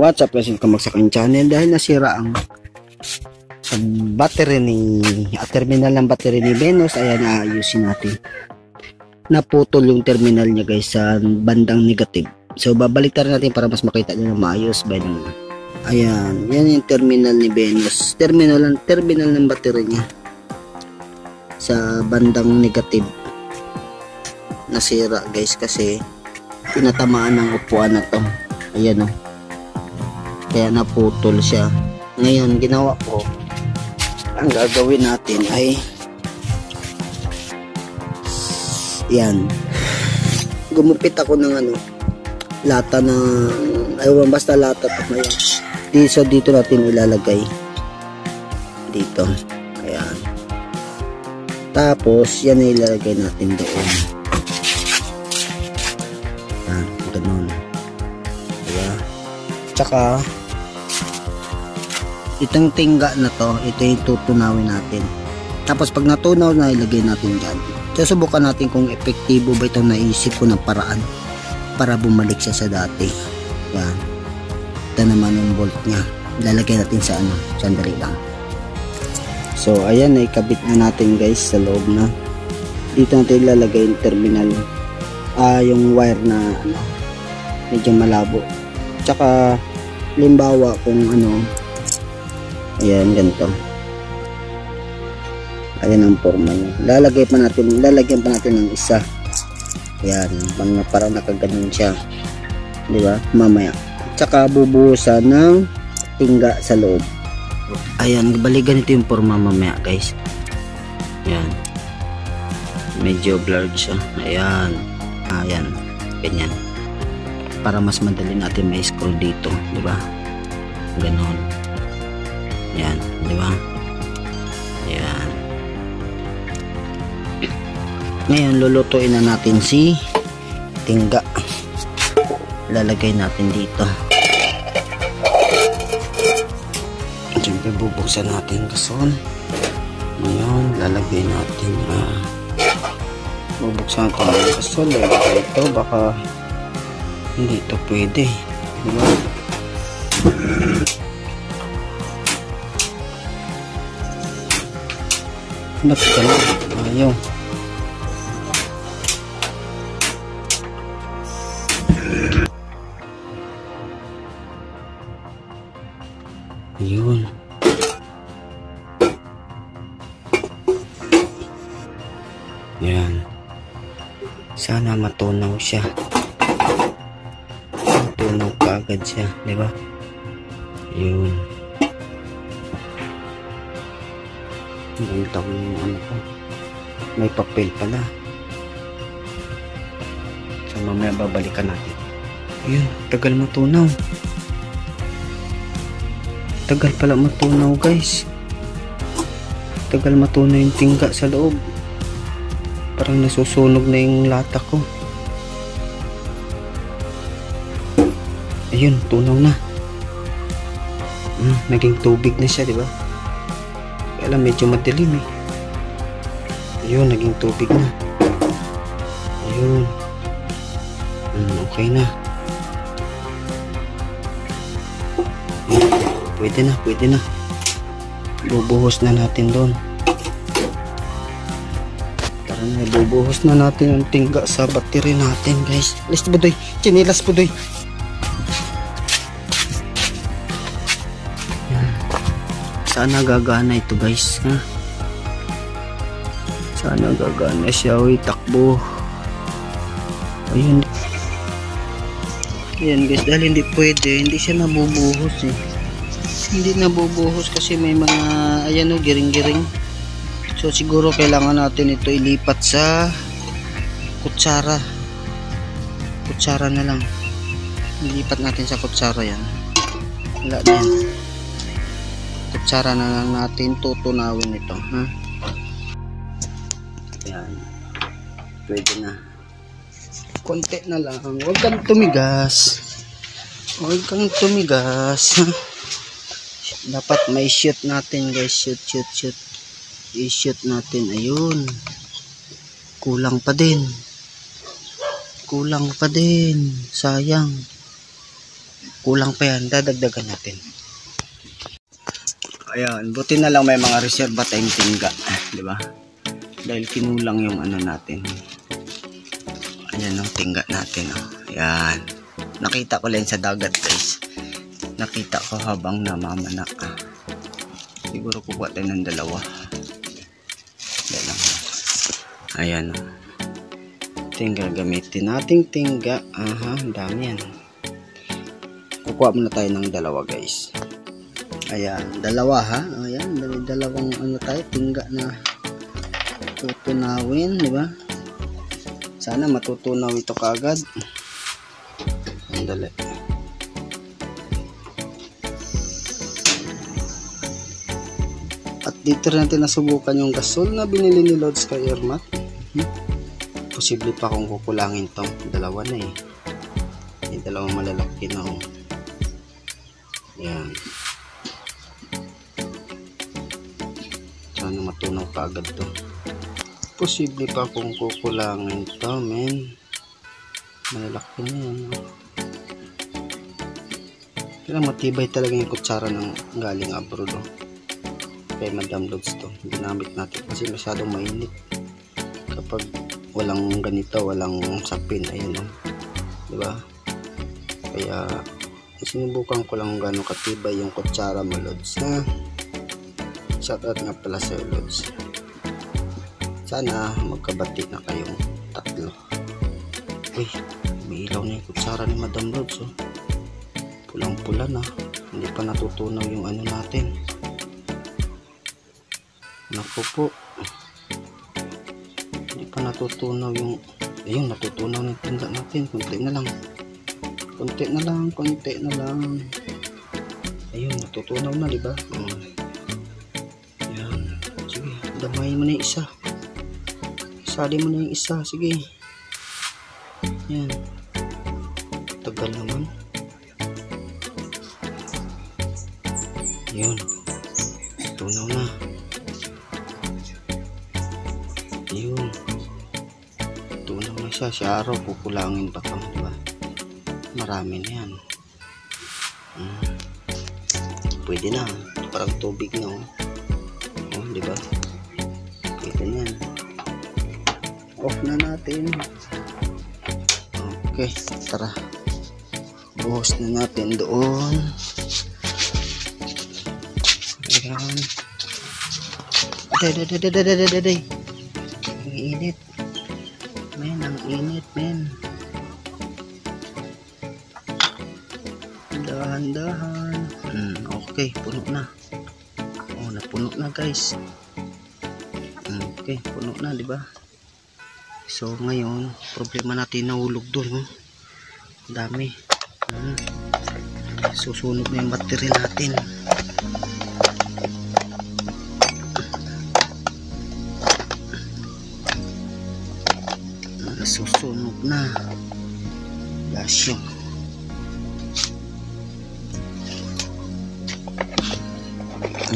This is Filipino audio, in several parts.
What's up guys, welcome back sa aking channel. Dahil nasira ang battery terminal ng battery ni Venus, ayan, aayusin natin. Naputol yung terminal niya guys sa bandang negative. So babaliktad natin para mas makita niyo na maayos. Ayan, yan yung terminal ni Venus. Terminal ng battery niya sa bandang negative. Nasira guys kasi tinatamaan ng upuan na to. Ayan o. Kaya naputol siya. Ngayon ginawa ko, ang gagawin natin ay yan, gumupit ako ng lata ng basta lata to. Ayan, dito natin ilalagay dito. Ayan, tapos yan na ilalagay natin doon. Ayan, ganun. Ayan, tsaka itong tingga na to, ito yung tutunawin natin. Tapos pag natunaw na, ilagay natin dyan. So subukan natin kung epektibo ba itong naisip ko na paraan para bumalik siya sa dati. Yan, ito naman yung bolt nya, lalagay natin sa sandali lang. So ayan, ikabit na natin guys sa loob na. Dito natin ilalagay yung terminal, yung wire na medyo malabo. Tsaka limbawa kung ayan, ganito. Ayan ang forma niya. Lalagyan pa natin ng isa. Ayan, parang nakaganon siya. Di ba? Mamaya. Tsaka bubuhusan ng tingga sa loob. Ayan, bali ganito yung forma mamaya, guys. Ayan. Medyo blurred siya. Ayan. Ayan. Ganyan. Para mas madali natin may screw dito, di ba? Ganon. Yan, di ba? Yan. Ngayon lulutuin na natin si tingga. Lalagay natin dito. Siyempre bubuksan natin kason. Ngayon lalagay natin bubuksan natin ang kason. Lalagay ito, baka hindi ito pwede, di ba? Nakakala, ayaw. Ayun. Yan. Sana matunaw siya. Matunaw kaagad siya, di ba? Ayun. Nakita ko yung ko, may papel pala. So mamaya babalikan natin. Ayun, tagal matunaw. Tagal pala matunaw guys. Tagal matunaw yung tingga sa loob. Parang nasusunog na yung lata ko. Ayun, tunaw na. Naging tubig na siya, di ba? Alam, medyo madilim eh. Ayun, naging tubig na. Ayun. Okay na. Pwede na. Bubuhos na natin doon. Tara na, bubuhos na natin ang tingga sa battery natin guys. Alis po doy, chinilas po doy. Sana gagana ito guys, ha? Sana gagana siya. Uy, takbo. Ayun. Ayan guys, dahil hindi pwede, hindi siya nabubuhos eh. Hindi nabubuhos kasi may mga giring-giring. So siguro kailangan natin ito ilipat sa kutsara. Kutsara na lang. Ilipat natin sa kutsara yan. Wala na yan. Kutsara na lang natin tutunawin ito, ha? Ayan. Pwede na. Konti na lang. Huwag kang tumigas. Huwag kang tumigas. Dapat may shoot natin guys. Shoot. I-shoot natin. Ayun. Kulang pa din. Sayang. Kulang pa yan, dadagdagan natin. Ayan, buti na lang may mga reserva tayong tingga, di ba? Dahil kinulang yung ano natin. Ayan ang tingga natin, oh. Ayan. Nakita ko lang sa dagat, guys. Nakita ko habang namamanak. Siguro kukuha tayo ng dalawa. Ayan, oh. Ito yung gagamitin nating tingga. Aha, ang dami yan. Kukuha muna tayo ng dalawa, guys. Ayan, dalawa ha. Ayan, dalawang ano tayo, tingga na tutunawin, di ba? Sana matutunaw ito kaagad. Andali. At dito rin natin nasubukan yung gasol na binili ni Lods kay Ermat. Posible pa kung kukulangin tong dalawa na eh. Yung dalawang malalaki na oh. Yan. Sana matunaw pa agad to. Posible pa kung kukulangin to, men. Malalaki na yan oh. Kaya matibay talaga yung kutsara ng galing abroad oh. Kay Madam Lods to. Ginamit natin kasi masyadong mainit. Kapag walang ganito, walang sapin, ayun oh. Diba? Kaya sinubukan ko lang gano'ng katibay yung kutsara mo, Lods. Shoutout nga pala sa Lods. Sana magkabati na kayong tatlo. Uy, may ilaw na yung kutsara ni Madam Lods oh. Pulang pula na. Hindi pa natutunaw yung ano natin. Naku po. Hindi pa natutunaw yung ayun, natutunaw na yung tinda natin. Kunti na lang. Kunti na lang, kunti na lang. Ayun, natutunaw na, diba? Ayan. Sige, damayin mo na yung isa. Sali mo na yung isa, sige. Ayan. Tagal naman. Ayun. Tunaw na. Ayun. Tunaw na siya. Si araw, kukulangin pa to, diba? Marami na yan. Pwede na. Parang tubig na oh. Oh, diba? Pwede na yan. Off na natin. Okay, tara. Buhos na natin doon. Ayan. Day. Ang init. Men, ang init, men. Dahan-dahan. Okay, puno na. Oh, napuno na, guys. Okay, puno na, di ba? So, ngayon, problema natin nahulog doon, oh. Dami. Susunog na yung battery natin. Susunog na. Gasyong.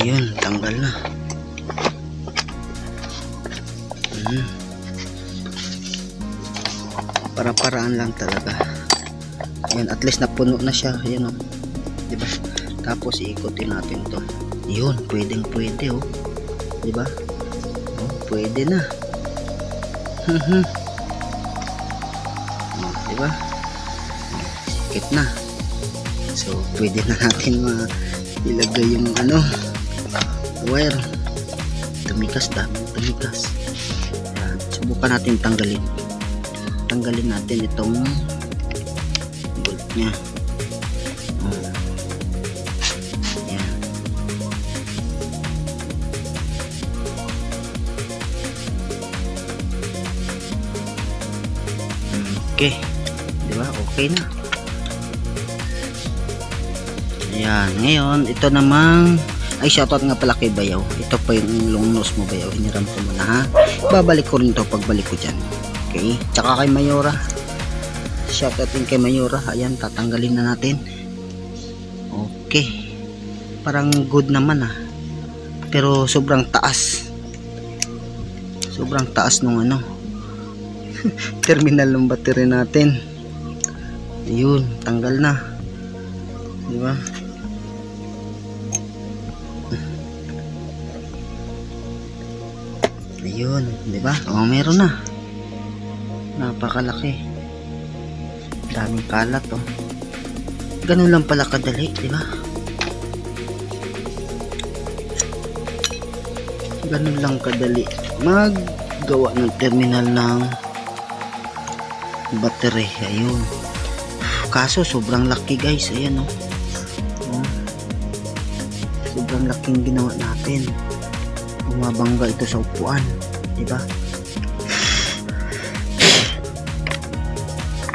Ayun, tanggal na. Para-paraan lang talaga. Ayun, at least napuno na siya. Ayun oh. Diba? Tapos iikutin natin to. Ayun, pwedeng pwede oh. Diba? Oh, pwede na. Oh, diba? Sikit na. So, pwede na natin ilagay yung ano, wire. Tumikas. Ayan. Subukan natin tanggalin natin itong bolt nya. Ayan. Okay, diba? Okay na. Ayan, ngayon ito namang ay shoutout nga pala kay Bayaw. Ito pa yung long nose mo, Bayaw. Iniram ko muna ha. Babalik ko rin to pagbalik ko dyan. Okay, tsaka kay Mayora. Shoutout din kay Mayora. Ayan, tatanggalin na natin. Okay, parang good naman ah. Pero sobrang taas. Sobrang taas nung ano terminal ng battery natin. Ayun, tanggal na. Di ba? Ayun, di ba? Oh, meron na. Napakalaki. Daming kalat, oh. Ganun lang pala kadali, di ba? Ganun lang kadali maggawa ng terminal ng battery. Ayun. Kaso sobrang laki, guys. Ayan, oh. Oh. Sobrang laking ginawa natin. Bumabangga ito sa upuan, di ba?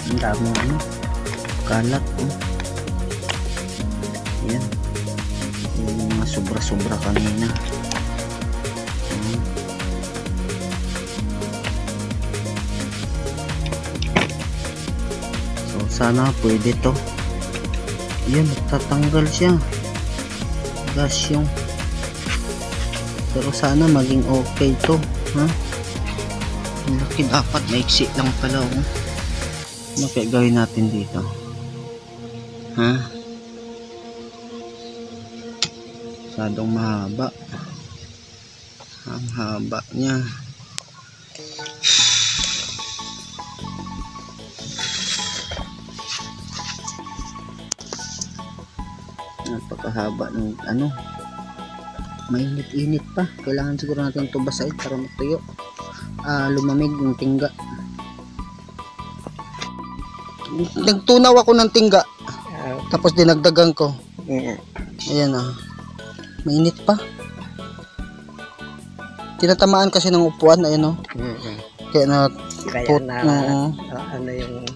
Ang daming ano, kalat, oh. Ayan. Yung mga sobra-sobra kanina. So sana pwede to. Ayan, tatanggal siya. Gas yung. Pero sana maging okay to, ha? Ang laki, dapat maiksi lang pala, oh. Ano kaya gawin natin dito, ha? Masyadong mahaba. Ang haba niya. Napakahaba ng ano. Mainit-init pa. Kailangan siguro natin ito basahin para matuyo. Lumamig yung tingga. Nagtunaw ako ng tingga. Tapos dinagdagan ko. Ayan, ah. Mainit pa. Tinatamaan kasi ng upuan. Ayan, oh. Kaya na put, ano yung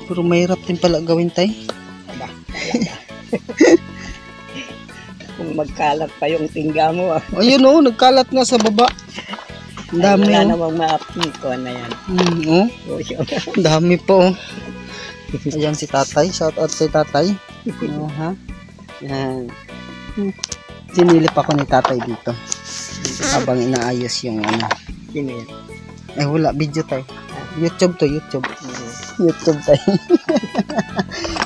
pero mahirap din pala gawin, tay. kung magkalat pa yung tingga mo. Ayun, oh, nagkalat nga sa baba. Ang dami, wala oh. namang ma-apiko na yan. Oh. Ang dami po, oh. Ayan si tatay. Shout out si tatay. Oh, ha? Yan. Sinilip ako ni tatay dito habang inaayos yung ano. Sino yan? Eh, wala. Video, tay. YouTube to, YouTube. YouTube, tay.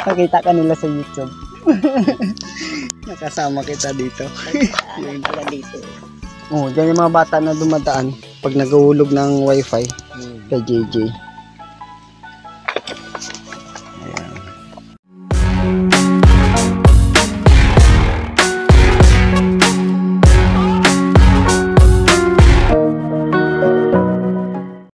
Nakita ka nila sa YouTube. Nakasama kita dito. Yan pala dito. Oh, dyan yung mga bata na dumadaan pag naghuhulog ng wifi kay JJ.